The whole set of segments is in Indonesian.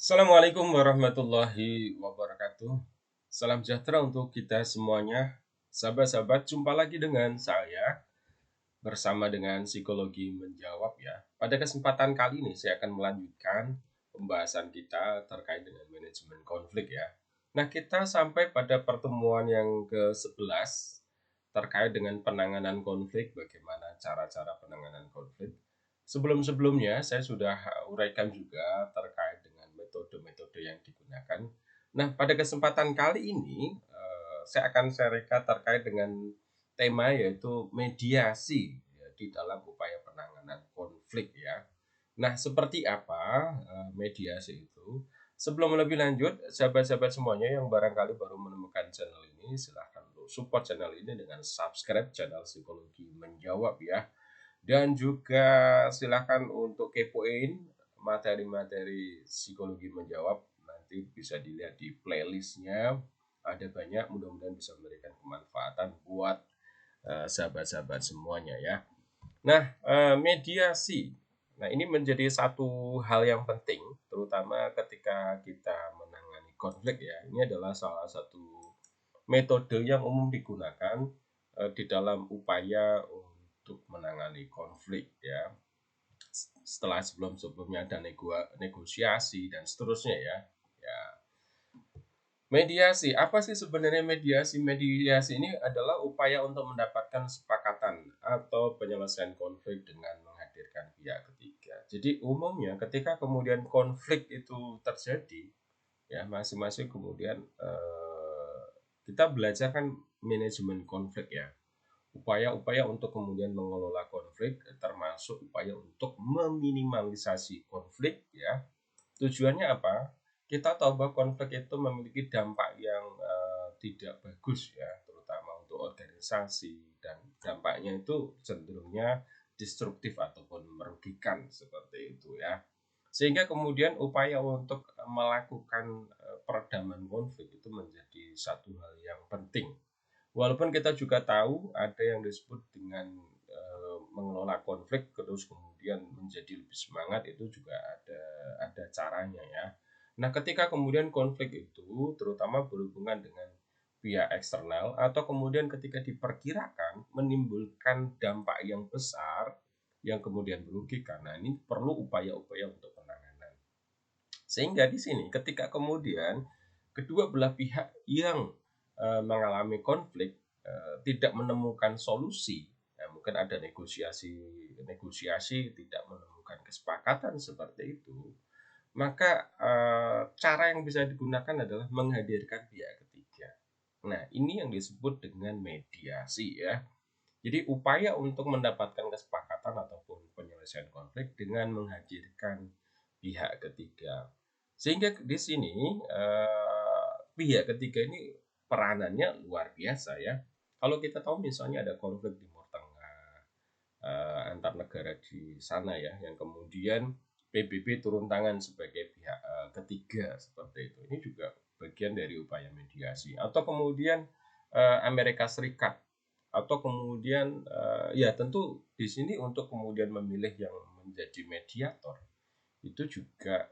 Assalamualaikum warahmatullahi wabarakatuh. Salam sejahtera untuk kita semuanya. Sahabat-sahabat, jumpa lagi dengan saya bersama dengan Psikologi Menjawab ya. Pada kesempatan kali ini saya akan melanjutkan pembahasan kita terkait dengan manajemen konflik ya. Nah, kita sampai pada pertemuan yang ke-11 terkait dengan penanganan konflik, bagaimana cara-cara penanganan konflik. Sebelum-sebelumnya saya sudah uraikan juga terkait dengan metode-metode yang digunakan. Nah, pada kesempatan kali ini saya akan sharingkan terkait dengan tema yaitu mediasi ya, di dalam upaya penanganan konflik ya. Nah, seperti apa mediasi itu? Sebelum lebih lanjut, sahabat-sahabat semuanya yang barangkali baru menemukan channel ini, silahkan untuk support channel ini dengan subscribe channel Psikologi Menjawab ya. Dan juga silahkan untuk kepoin materi-materi Psikologi Menjawab. Nanti bisa dilihat di playlistnya. Ada banyak, mudah-mudahan bisa memberikan kemanfaatan buat sahabat-sahabat semuanya ya. Nah, mediasi. Nah, ini menjadi satu hal yang penting, terutama ketika kita menangani konflik ya. Ini adalah salah satu metode yang umum digunakan di dalam upaya untuk menangani konflik ya. Setelah sebelum-sebelumnya ada negosiasi dan seterusnya ya. Ya, mediasi, apa sih sebenarnya mediasi? Mediasi ini adalah upaya untuk mendapatkan kesepakatan atau penyelesaian konflik dengan menghadirkan pihak ketiga. Jadi umumnya ketika kemudian konflik itu terjadi, ya masing-masing kemudian kita belajar kan manajemen konflik ya. Upaya-upaya untuk kemudian mengelola konflik termasuk upaya untuk meminimalisasi konflik ya. Tujuannya apa? Kita tahu bahwa konflik itu memiliki dampak yang tidak bagus ya, terutama untuk organisasi dan dampaknya itu cenderungnya destruktif ataupun merugikan seperti itu ya. Sehingga kemudian upaya untuk melakukan peredaman konflik itu menjadi satu hal yang penting. Walaupun kita juga tahu ada yang disebut dengan mengelola konflik terus kemudian menjadi lebih semangat, itu juga ada caranya ya. Nah, ketika kemudian konflik itu terutama berhubungan dengan pihak eksternal atau kemudian ketika diperkirakan menimbulkan dampak yang besar yang kemudian merugikan. Nah, ini perlu upaya-upaya untuk penanganan. Sehingga di sini ketika kemudian kedua belah pihak yang mengalami konflik tidak menemukan solusi, ya, mungkin ada negosiasi tidak menemukan kesepakatan seperti itu, maka cara yang bisa digunakan adalah menghadirkan pihak ketiga. Nah, ini yang disebut dengan mediasi ya. Jadi upaya untuk mendapatkan kesepakatan ataupun penyelesaian konflik dengan menghadirkan pihak ketiga. Sehingga di sini pihak ketiga ini peranannya luar biasa ya. Kalau kita tahu misalnya ada konflik di Timur Tengah antar negara di sana ya, yang kemudian PBB turun tangan sebagai pihak ketiga seperti itu. Ini juga bagian dari upaya mediasi. Atau kemudian Amerika Serikat, atau kemudian ya tentu di sini untuk kemudian memilih yang menjadi mediator itu juga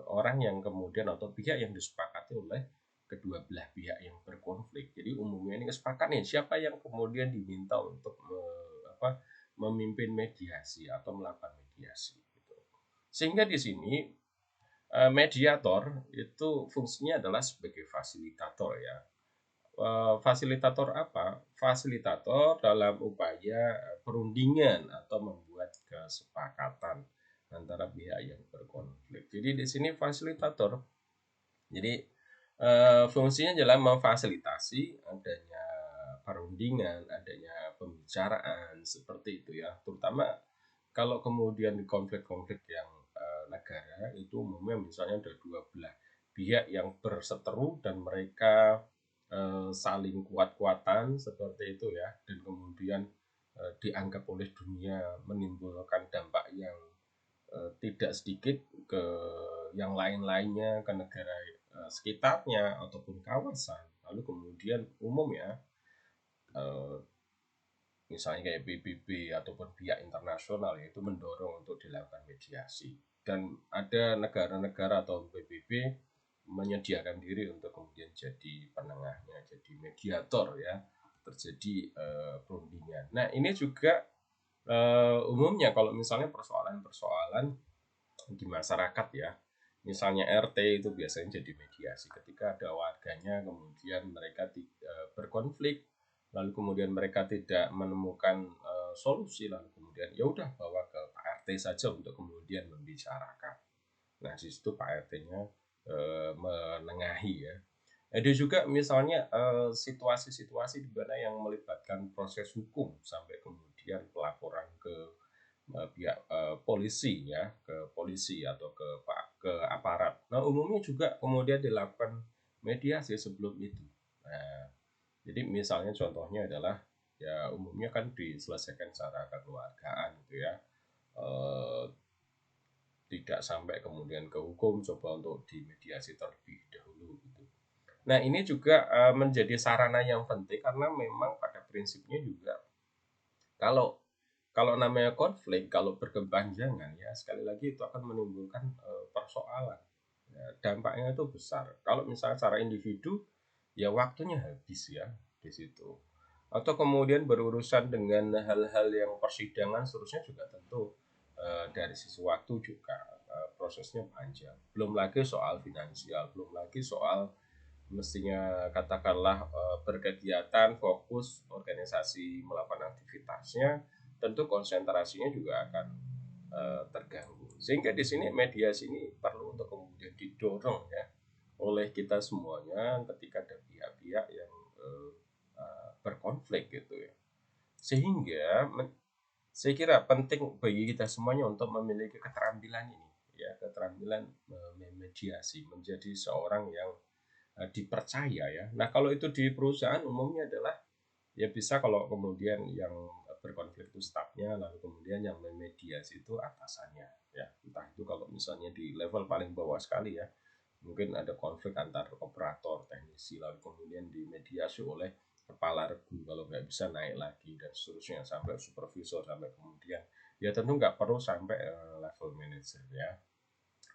orang yang kemudian atau pihak yang disepakati oleh kedua belah pihak yang berkonflik. Jadi umumnya ini kesepakatan nih siapa yang kemudian diminta untuk memimpin mediasi atau melakukan mediasi. Gitu. Sehingga di sini mediator itu fungsinya adalah sebagai fasilitator ya. Fasilitator apa? Fasilitator dalam upaya perundingan atau membuat kesepakatan antara pihak yang berkonflik. Jadi di sini fasilitator. Jadi fungsinya adalah memfasilitasi adanya perundingan, adanya pembicaraan seperti itu ya. Terutama kalau kemudian konflik-konflik yang negara itu umumnya misalnya ada dua belah pihak yang berseteru dan mereka saling kuat-kuatan seperti itu ya, dan kemudian dianggap oleh dunia menimbulkan dampak yang tidak sedikit ke yang lain-lainnya, ke negara sekitarnya ataupun kawasan. Lalu kemudian umum ya, misalnya kayak PBB ataupun pihak internasional yaitu mendorong untuk dilakukan mediasi. dan ada negara-negara atau PBB menyediakan diri untuk kemudian jadi penengahnya, jadi mediator ya, terjadi perundingan. Nah ini juga umumnya kalau misalnya persoalan-persoalan di masyarakat ya, misalnya RT itu biasanya jadi mediasi ketika ada warganya kemudian mereka berkonflik, lalu kemudian mereka tidak menemukan solusi, lalu kemudian ya udah bawa ke Pak RT saja untuk kemudian membicarakan. Nah di situ Pak RT-nya menengahi ya. Ada juga misalnya situasi-situasi di mana yang melibatkan proses hukum sampai kemudian pelaporan ke pihak polisi ya, ke polisi atau ke aparat. Nah umumnya juga kemudian dilakukan mediasi sebelum itu. Nah, jadi misalnya contohnya adalah ya umumnya kan diselesaikan secara kekeluargaan gitu ya. Eh, Tidak sampai kemudian ke hukum, coba untuk dimediasi terlebih dahulu gitu. Nah, ini juga menjadi sarana yang penting karena memang pada prinsipnya juga kalau kalau namanya konflik, kalau berkepanjangan ya sekali lagi itu akan menimbulkan persoalan. Ya, dampaknya itu besar. Kalau misalnya secara individu, ya waktunya habis ya di situ. Atau kemudian berurusan dengan hal-hal yang persidangan seterusnya juga tentu dari sisi waktu juga prosesnya panjang. Belum lagi soal finansial, belum lagi soal mestinya katakanlah berkegiatan, fokus, organisasi melakukan aktivitasnya, tentu konsentrasinya juga akan terganggu. Sehingga di sini mediasi ini perlu untuk kemudian didorong ya oleh kita semuanya ketika ada pihak-pihak yang berkonflik gitu ya. Sehingga saya kira penting bagi kita semuanya untuk memiliki keterampilan ini ya, keterampilan memediasi menjadi seorang yang dipercaya ya. Nah, kalau itu di perusahaan umumnya adalah ya bisa kalau kemudian yang berkonflik itu stafnya, lalu kemudian yang memediasi itu atasannya ya. Entah itu kalau misalnya di level paling bawah sekali ya, mungkin ada konflik antar operator, teknisi, lalu kemudian dimediasi oleh kepala regu, kalau nggak bisa naik lagi dan seterusnya sampai supervisor, sampai kemudian ya tentu nggak perlu sampai level manager ya.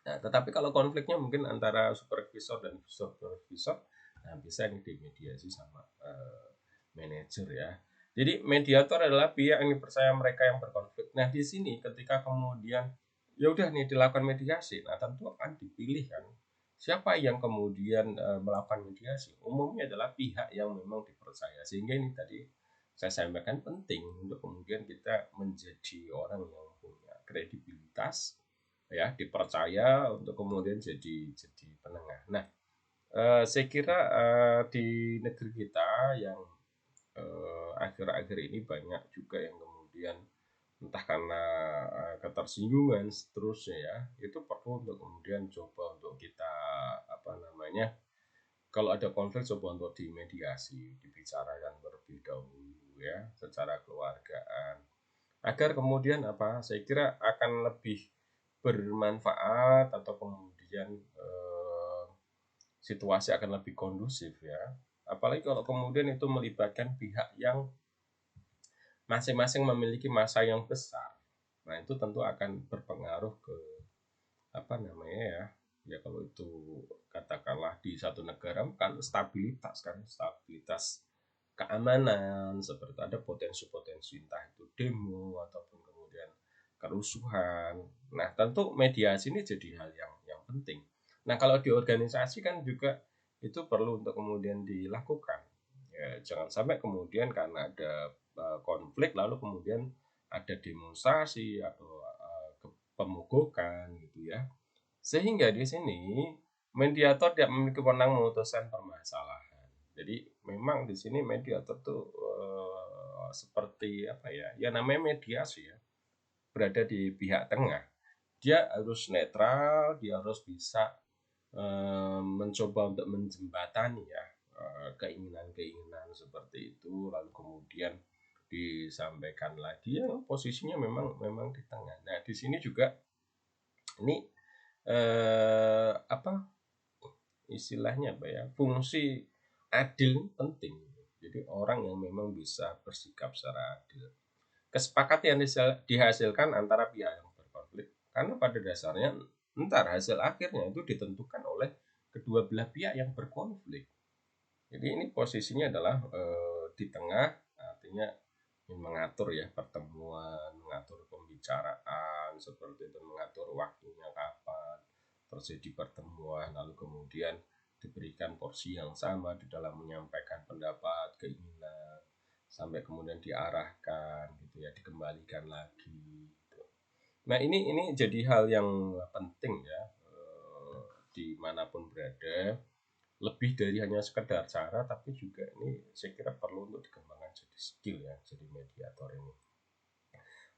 Nah, tetapi kalau konfliknya mungkin antara supervisor dan supervisor, nah bisa ini dimediasi sama manajer ya. Jadi mediator adalah pihak yang dipercaya mereka yang berkonflik. Nah, di sini ketika kemudian ya udah nih dilakukan mediasi, nah tentu akan dipilih kan siapa yang kemudian melakukan mediasi. Umumnya adalah pihak yang memang dipercaya. Sehingga ini tadi saya sampaikan penting untuk kemudian kita menjadi orang yang punya kredibilitas ya, dipercaya untuk kemudian jadi penengah. Nah, saya kira di negeri kita yang akhir-akhir ini banyak juga yang kemudian entah karena ketersinggungan seterusnya ya, itu perlu untuk kemudian coba untuk kita apa namanya, kalau ada konflik coba untuk dimediasi, dibicarakan terlebih dahulu ya secara keluargaan agar kemudian apa, saya kira akan lebih bermanfaat atau kemudian situasi akan lebih kondusif ya. Apalagi kalau kemudian itu melibatkan pihak yang masing-masing memiliki masa yang besar. Nah, itu tentu akan berpengaruh ke apa namanya ya. Ya kalau itu katakanlah di satu negara kan stabilitas keamanan, seperti ada potensi-potensi entah itu demo ataupun kemudian kerusuhan. Nah, tentu mediasi ini jadi hal yang penting. Nah, kalau di organisasi kan juga itu perlu untuk kemudian dilakukan. Ya, jangan sampai kemudian karena ada konflik lalu kemudian ada demonstrasi atau pemogokan gitu ya. Sehingga di sini mediator tidak memiliki wewenang memutuskan permasalahan. Jadi memang di sini mediator tuh seperti apa ya? Ya namanya mediasi ya, berada di pihak tengah. Dia harus netral, dia harus bisa mencoba untuk menjembatani ya keinginan-keinginan seperti itu, lalu kemudian disampaikan lagi ya posisinya memang di tengah. Nah di sini juga ini apa istilahnya apa ya, fungsi adil penting. Jadi orang yang memang bisa bersikap secara adil. Kesepakatan yang dihasilkan antara pihak yang berkonflik Karena pada dasarnya ntar hasil akhirnya itu ditentukan oleh kedua belah pihak yang berkonflik. Jadi ini posisinya adalah di tengah, artinya mengatur ya pertemuan, mengatur pembicaraan seperti itu, mengatur waktunya kapan terjadi pertemuan, lalu kemudian diberikan porsi yang sama di dalam menyampaikan pendapat, keinginan, sampai kemudian diarahkan gitu ya, dikembalikan lagi gitu. Nah ini jadi hal yang penting ya, dimanapun berada, lebih dari hanya sekedar cara, tapi juga ini saya kira perlu untuk dikembangkan jadi skill ya, jadi mediator ini.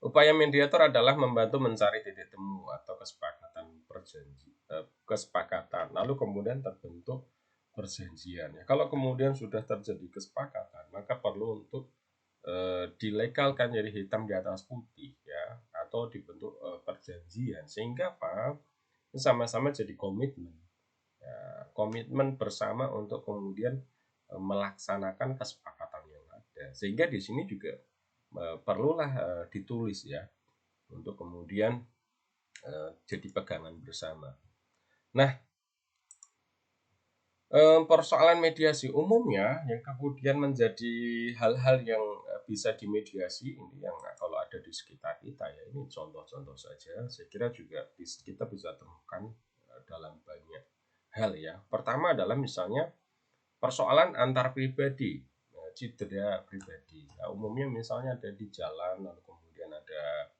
Upaya mediator adalah membantu mencari titik temu atau kesepakatan, lalu kemudian terbentuk perjanjian. Ya, kalau kemudian sudah terjadi kesepakatan, maka perlu untuk dilegalkan jadi hitam di atas putih ya, atau dibentuk perjanjian sehingga apa? Sama-sama jadi komitmen. Ya, komitmen bersama untuk kemudian melaksanakan kesepakatan yang ada. Sehingga di sini juga perlulah ditulis ya, untuk kemudian jadi pegangan bersama. Nah, persoalan mediasi umumnya yang kemudian menjadi hal-hal yang bisa dimediasi ini yang kalau ada di sekitar kita ya, ini contoh-contoh saja. Saya kira juga kita bisa temukan dalam banyak hal ya. Pertama adalah misalnya persoalan antar pribadi, cedera pribadi. Nah, umumnya misalnya ada di jalan, lalu kemudian ada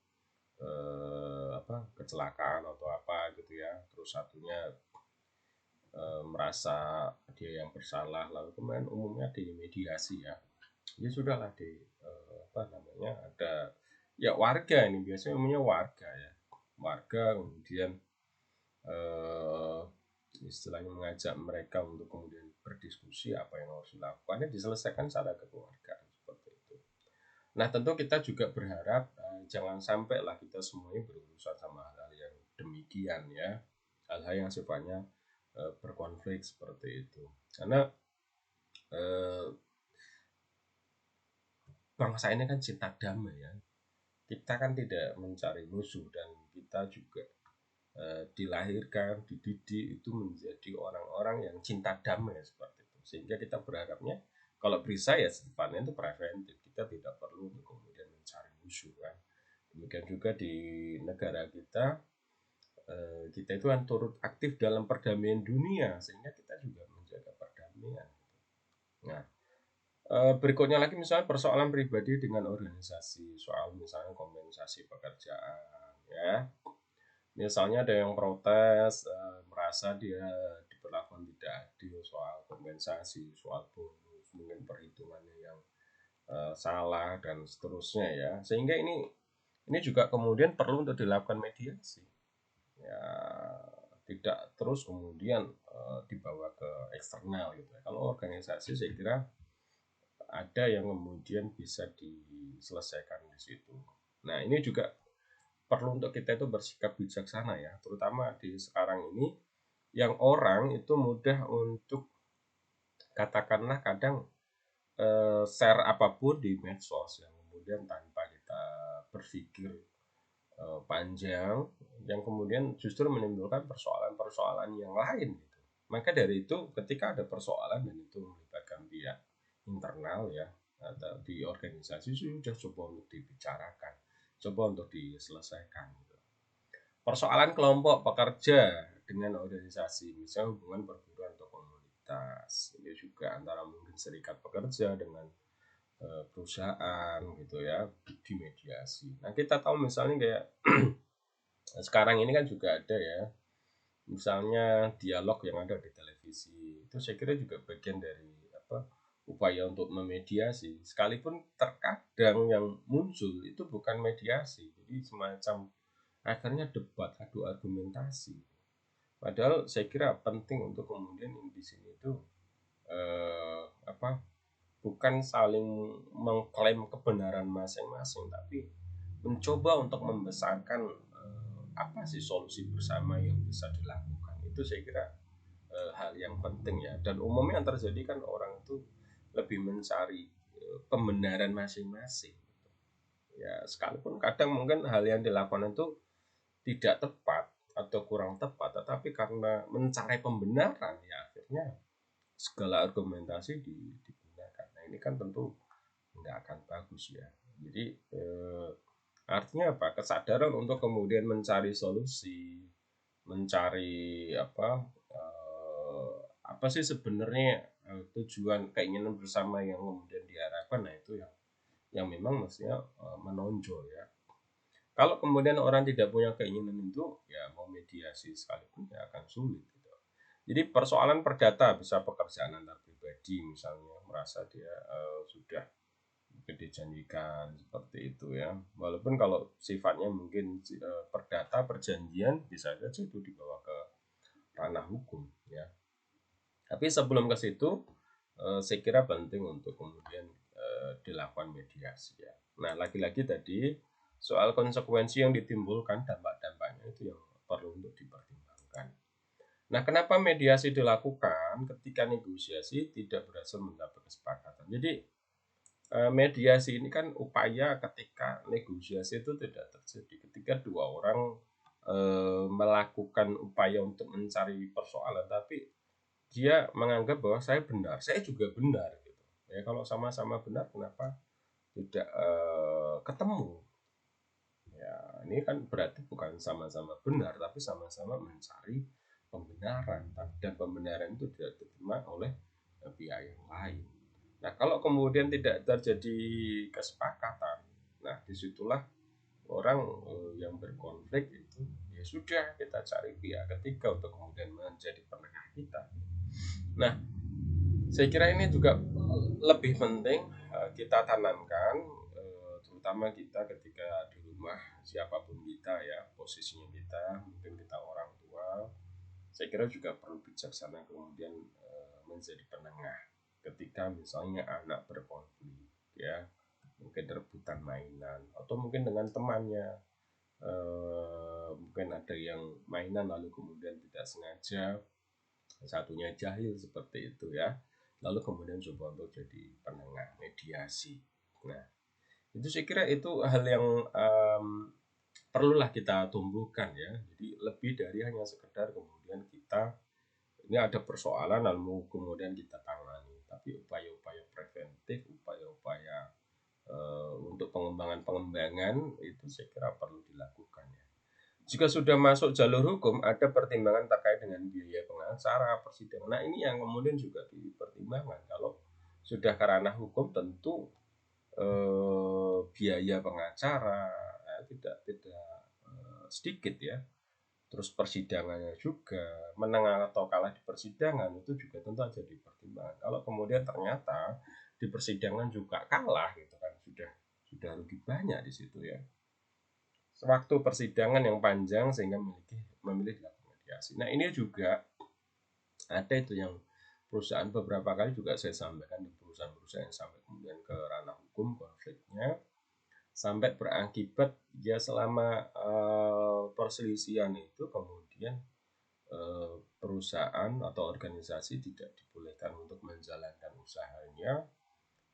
kecelakaan atau apa gitu ya, terus satunya merasa dia yang bersalah, lalu kemudian umumnya dimediasi ya. Ya sudahlah ada ya warga, ini biasanya umumnya warga ya, warga kemudian eh, istilahnya mengajak mereka untuk kemudian berdiskusi apa yang harus dilakukan, diselesaikan secara kekeluargaan seperti itu. Nah tentu kita juga berharap jangan sampai lah kita semuanya berurusan sama hal-hal yang demikian ya, hal-hal yang sifatnya berkonflik seperti itu. Karena bangsa ini kan cinta damai ya. Kita kan tidak mencari musuh, dan kita juga dilahirkan, dididik itu menjadi orang-orang yang cinta damai seperti itu. Sehingga kita berharapnya kalau bisa ya sifatnya itu preventif. Kita tidak perlu untuk kemudian mencari musuh kan. Demikian juga di negara kita, kita itu kan turut aktif dalam perdamaian dunia, sehingga kita juga menjaga perdamaian. Nah, berikutnya lagi misalnya persoalan pribadi dengan organisasi, soal misalnya kompensasi pekerjaan ya. Misalnya ada yang protes, merasa dia diperlakukan tidak adil soal kompensasi, soal bonus, mungkin perhitungannya yang salah dan seterusnya ya. Sehingga ini juga kemudian perlu untuk dilakukan mediasi. Ya, tidak terus kemudian dibawa ke eksternal gitu ya. Kalau organisasi saya kira ada yang kemudian bisa diselesaikan di situ. Nah, ini juga perlu untuk kita itu bersikap bijaksana ya, terutama di sekarang ini yang orang itu mudah untuk katakanlah kadang share apapun di medsos yang kemudian tanpa kita berpikir panjang, yang kemudian justru menimbulkan persoalan-persoalan yang lain gitu. Maka dari itu ketika ada persoalan dan itu melibatkan pihak internal ya, atau di organisasi, sudah coba untuk dibicarakan, coba untuk diselesaikan gitu. Persoalan kelompok pekerja dengan organisasi, misalnya hubungan perburuan atau komunitas, ini juga antara mungkin serikat pekerja dengan perusahaan gitu ya, dimediasi. Nah kita tahu misalnya kayak sekarang ini kan juga ada ya, misalnya dialog yang ada di televisi, itu saya kira juga bagian dari upaya untuk memediasi, sekalipun terkadang yang muncul itu bukan mediasi, jadi semacam akhirnya debat, adu argumentasi. Padahal saya kira penting untuk kemudian di sini itu eh, apa bukan saling mengklaim kebenaran masing-masing, tapi mencoba untuk membesarkan apa sih solusi bersama yang bisa dilakukan. Itu saya kira hal yang penting ya, dan umumnya yang terjadi kan orang itu lebih mencari pembenaran masing-masing ya, sekalipun kadang mungkin hal yang dilakukan itu tidak tepat atau kurang tepat, tetapi karena mencari pembenaran ya akhirnya segala argumentasi digunakan. Nah ini kan tentu nggak akan bagus ya. Jadi artinya apa? Kesadaran untuk kemudian mencari solusi, mencari apa sih sebenarnya tujuan keinginan bersama yang kemudian diharapkan. Nah itu yang memang mestinya menonjol ya. Kalau kemudian orang tidak punya keinginan itu, ya mau mediasi sekalipun ya akan sulit. Gitu. Jadi persoalan perdata bisa pekerjaan antar pribadi misalnya merasa dia sudah dijanjikan seperti itu ya. Walaupun kalau sifatnya mungkin perdata perjanjian bisa saja itu dibawa ke ranah hukum ya. Tapi sebelum ke situ saya kira penting untuk kemudian dilakukan mediasi ya. Nah, lagi-lagi tadi soal konsekuensi yang ditimbulkan dampak-dampaknya itu yang perlu untuk dipertimbangkan. Nah, kenapa mediasi dilakukan ketika negosiasi tidak berhasil mendapat kesepakatan? Jadi mediasi ini kan upaya ketika negosiasi itu tidak terjadi ketika dua orang melakukan upaya untuk mencari persoalan tapi dia menganggap bahwa saya benar, saya juga benar gitu. Ya kalau sama-sama benar kenapa tidak ketemu? Ya, ini kan berarti bukan sama-sama benar tapi sama-sama mencari pembenaran dan pembenaran itu tidak diterima oleh pihak yang lain. Nah, kalau kemudian tidak terjadi kesepakatan, nah disitulah orang yang berkonflik itu ya sudah kita cari pihak ketiga untuk kemudian menjadi penengah kita. Nah, saya kira ini juga lebih penting kita tanamkan, terutama kita ketika di rumah siapapun kita ya posisinya kita, mungkin kita orang tua, saya kira juga perlu bijaksana kemudian menjadi penengah ketika misalnya anak berkonflik ya mungkin rebutan mainan atau mungkin dengan temannya mungkin ada yang mainan lalu kemudian tidak sengaja satunya jahil seperti itu ya lalu kemudian coba untuk jadi penengah mediasi. Nah itu saya kira itu hal yang perlulah kita tumbuhkan ya jadi lebih dari hanya sekedar kemudian kita ini ada persoalan lalu kemudian kita tangani tapi upaya-upaya preventif upaya-upaya untuk pengembangan itu saya kira perlu dilakukan ya. Jika sudah masuk jalur hukum ada pertimbangan terkait dengan biaya pengacara persidangan. Nah ini yang kemudian juga dipertimbangkan kalau sudah ke ranah hukum tentu biaya pengacara tidak sedikit ya. Terus persidangannya juga menang atau kalah di persidangan itu juga tentu aja dipertimbangkan. Kalau kemudian ternyata di persidangan juga kalah gitu kan sudah rugi banyak di situ ya. Waktu persidangan yang panjang sehingga memilih dilakukan mediasi. Nah ini juga ada itu yang perusahaan beberapa kali juga saya sampaikan di perusahaan-perusahaan yang sampai kemudian ke ranah hukum konfliknya sampai berakibat ya selama perselisihan itu kemudian perusahaan atau organisasi tidak dibolehkan untuk menjalankan usahanya.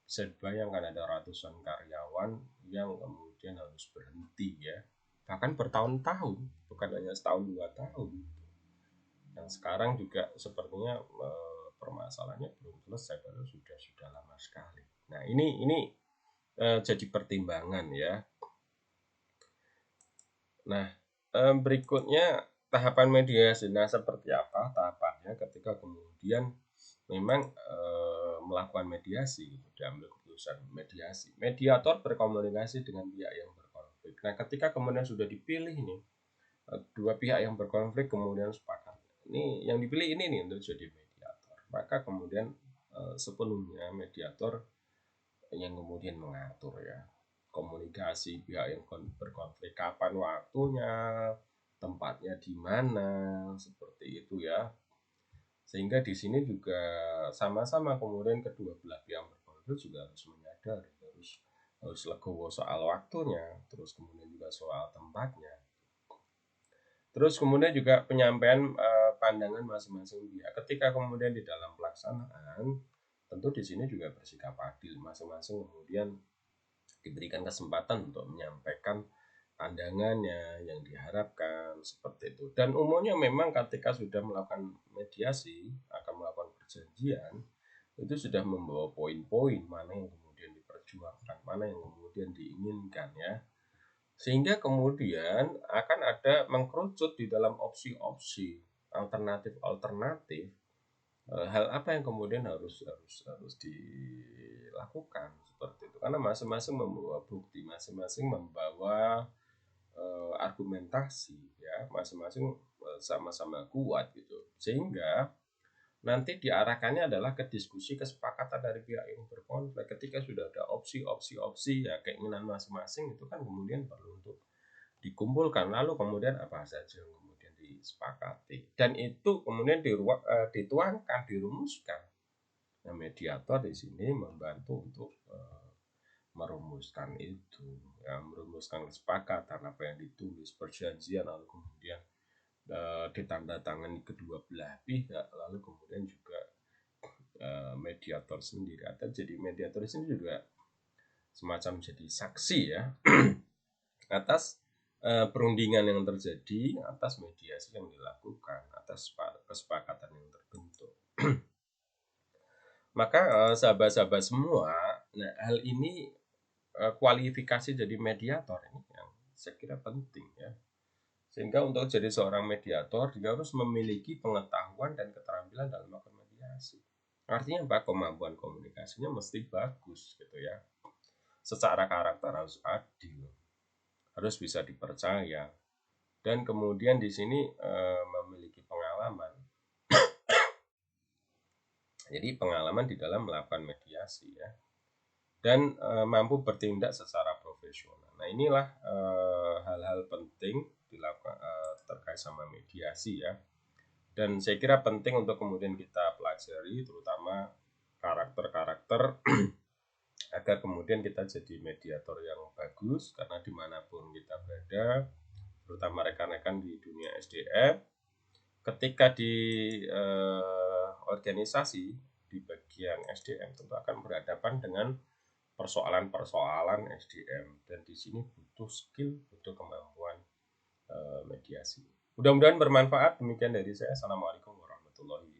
Bisa dibayangkan ada ratusan karyawan yang kemudian harus berhenti ya bahkan bertahun-tahun bukan hanya setahun 2 tahun. Dan sekarang juga sepertinya permasalahannya belum selesai padahal sudah lama sekali. Nah ini jadi pertimbangan ya. Nah berikutnya tahapan mediasi. Nah seperti apa tahapannya ketika kemudian memang melakukan mediasi diambil keputusan mediasi. Mediator berkomunikasi dengan pihak yang berkonflik. Nah ketika kemudian sudah dipilih nih dua pihak yang berkonflik kemudian sepakat ini yang dipilih ini nih untuk jadi mediator maka kemudian sepenuhnya mediator yang kemudian mengatur ya komunikasi pihak yang berkonflik kapan waktunya tempatnya di mana seperti itu ya sehingga di sini juga sama-sama kemudian kedua belah pihak berkonflik juga harus menyadari harus legowo soal waktunya terus kemudian juga soal tempatnya. Terus kemudian juga penyampaian pandangan masing-masing pihak. Ketika kemudian di dalam pelaksanaan, tentu di sini juga bersikap adil masing-masing kemudian diberikan kesempatan untuk menyampaikan pandangannya yang diharapkan seperti itu. Dan umumnya memang ketika sudah melakukan mediasi, akan melakukan perjanjian, itu sudah membawa poin-poin mana yang kemudian diperjuangkan, mana yang kemudian diinginkan ya. Sehingga kemudian akan ada mengkerucut di dalam opsi-opsi alternatif-alternatif, hal apa yang kemudian harus dilakukan seperti itu. Karena masing-masing membawa bukti, masing-masing membawa argumentasi ya, masing-masing sama-sama kuat gitu. Sehingga nanti diarahkannya adalah ke diskusi kesepakatan dari pihak yang berkonflik. Ketika sudah ada opsi-opsi ya keinginan masing-masing, itu kan kemudian perlu untuk dikumpulkan, lalu kemudian apa saja yang kemudian disepakati, dan itu kemudian dituangkan, dirumuskan. Nah, mediator di sini membantu untuk merumuskan itu ya, merumuskan kesepakatan apa yang ditulis perjanjian, lalu kemudian ditandatangani kedua belah pihak, lalu kemudian juga mediator sendiri, atau jadi mediator sendiri juga semacam jadi saksi ya atas perundingan yang terjadi, atas mediasi yang dilakukan, atas kesepakatan yang terbentuk. Maka sahabat-sahabat semua, nah hal ini kualifikasi jadi mediator ini yang saya kira penting ya. Sehingga untuk jadi seorang mediator, dia harus memiliki pengetahuan dan keterampilan dalam melakukan mediasi. Artinya apa? Kemampuan komunikasinya mesti bagus gitu ya. Secara karakter harus adil, harus bisa dipercaya, dan kemudian di sini memiliki pengalaman. Jadi pengalaman di dalam melakukan mediasi ya, dan mampu bertindak secara profesional. Nah, inilah hal-hal penting dilakukan terkait sama mediasi ya. Dan saya kira penting untuk kemudian kita pelajari, terutama karakter-karakter agar kemudian kita jadi mediator yang bagus, karena dimanapun kita berada, terutama rekan-rekan di dunia SDM, ketika di organisasi di bagian SDM tentu akan berhadapan dengan persoalan-persoalan SDM, dan di sini butuh skill, butuh kemampuan mediasi. Mudah-mudahan bermanfaat. Demikian dari saya. Assalamualaikum warahmatullahi wabarakatuh.